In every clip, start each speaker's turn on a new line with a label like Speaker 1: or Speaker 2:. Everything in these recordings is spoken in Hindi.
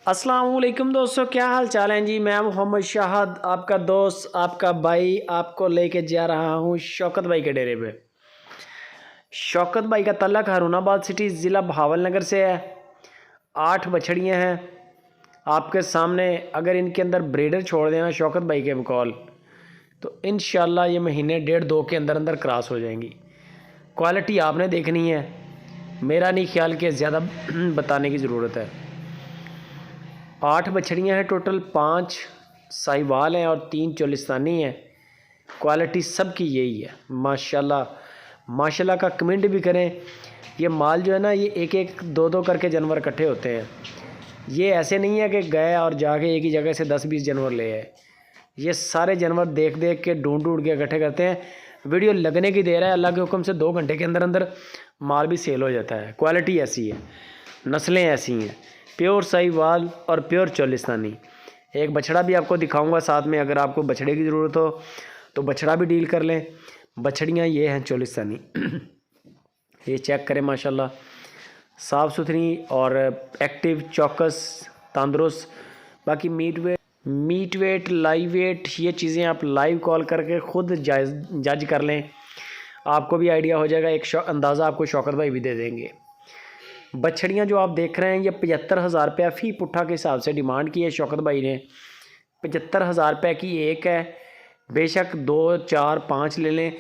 Speaker 1: अस्सलामुअलैकुम दोस्तों, क्या हाल चाल हैं जी। मैं मोहम्मद शाहद, आपका दोस्त, आपका भाई, आपको लेके जा रहा हूँ शौकत भाई के डेरे पे। शौकत भाई का तल्लक हारूनाबाद सिटी ज़िला बहावलनगर से है। 8 बछड़ियाँ हैं आपके सामने। अगर इनके अंदर ब्रीडर छोड़ देना शौकत भाई के बकौल तो इंशाल्लाह ये महीने 1.5-2 के अंदर अंदर क्रॉस हो जाएंगी। क्वालिटी आपने देखनी है, मेरा नहीं ख्याल कि ज़्यादा बताने की ज़रूरत है। 8 बछड़ियाँ हैं टोटल, 5 साहिवाल हैं और 3 चोलिस्तानी हैं। क्वालिटी सब की यही है माशाल्लाह। माशाल्लाह का कमेंट भी करें। ये माल जो है ना, ये एक एक दो दो करके जानवर इकट्ठे होते हैं। ये ऐसे नहीं है कि गए और जाके एक ही जगह से 10-20 जानवर ले आए। ये सारे जानवर देख देख के ढूंढ ढूंढ के इकट्ठे करते हैं। वीडियो लगने की देर है, अल्लाह के हुक्म से 2 घंटे के अंदर अंदर माल भी सेल हो जाता है। क्वालिटी ऐसी है, नस्लें ऐसी हैं, प्योर साहिवाल और प्योर चोलिस्तानी। एक बछड़ा भी आपको दिखाऊंगा साथ में, अगर आपको बछड़े की ज़रूरत हो तो बछड़ा भी डील कर लें। बछड़ियाँ ये हैं चोलिस्तानी। ये चेक करें माशाल्लाह, साफ़ सुथरी और एक्टिव, चौकस, तंदुरुस्त। बाकी मीट वेट लाइव वेट ये चीज़ें आप लाइव कॉल करके ख़ुद जज कर लें, आपको भी आइडिया हो जाएगा। एक अंदाज़ा आपको शौकत भाई भी दे देंगे। बछड़ियाँ जो आप देख रहे हैं ये 75,000 रुपया फ़ी पुट्ठा के हिसाब से डिमांड की है शौकत भाई ने। 75,000 रुपये की एक है, बेशक 2, 4, 5 ले लें।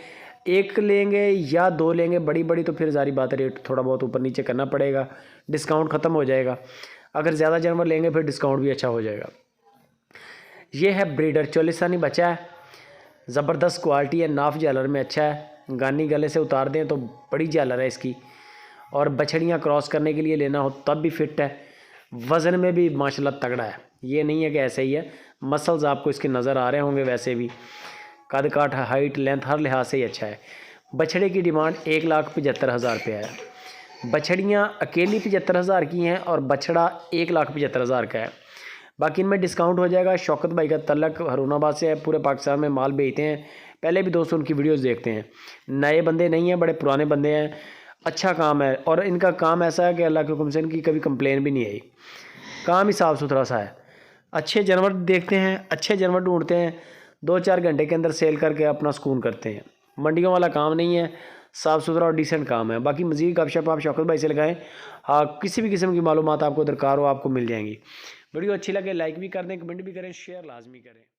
Speaker 1: एक लेंगे या 2 लेंगे बड़ी बड़ी तो फिर जारी बात है, रेट थोड़ा बहुत ऊपर नीचे करना पड़ेगा, डिस्काउंट ख़त्म हो जाएगा। अगर ज़्यादा जानवर लेंगे फिर डिस्काउंट भी अच्छा हो जाएगा। ये है ब्रीडर चोलिस्तानी बच्चा है, ज़बरदस्त क्वालिटी है, नाफ झालर में अच्छा है। गानी गले से उतार दें तो बड़ी झालर है इसकी। और बछड़ियाँ क्रॉस करने के लिए लेना हो तब भी फिट है। वज़न में भी माशाल्लाह तगड़ा है, ये नहीं है कि ऐसे ही है। मसल्स आपको इसके नज़र आ रहे होंगे, वैसे भी कद काठ, हाइट, लेंथ हर लिहाज से ही अच्छा है। बछड़े की डिमांड 1,75,000 रुपये है। बछड़ियाँ अकेली 75,000 की हैं और बछड़ा 1,75,000 का है। बाकी इनमें डिस्काउंट हो जाएगा। शौकत भाई का तल्लक हारूनाबाद से है, पूरे पाकिस्तान में माल बेचते हैं। पहले भी दोस्तों उनकी वीडियोस देखते हैं, नए बंदे नहीं हैं, बड़े पुराने बंदे हैं। अच्छा काम है और इनका काम ऐसा है कि अल्लाह के हुक्म से इनकी कभी कंप्लेन भी नहीं आई। काम ही साफ़ सुथरा सा है। अच्छे जानवर देखते हैं, अच्छे जानवर ढूंढते हैं, 2-4 घंटे के अंदर सेल करके अपना सुकून करते हैं। मंडियों वाला काम नहीं है, साफ़ सुथरा और डिसेंट काम है। बाकी मज़ीद गपशप आप शौकत भाई से लगाएं। हाँ, किसी भी किस्म की मालूमात आपको दरकार हो आपको मिल जाएंगी। वीडियो अच्छी लगे लाइक भी कर दें, कमेंट भी करें, शेयर लाजमी करें।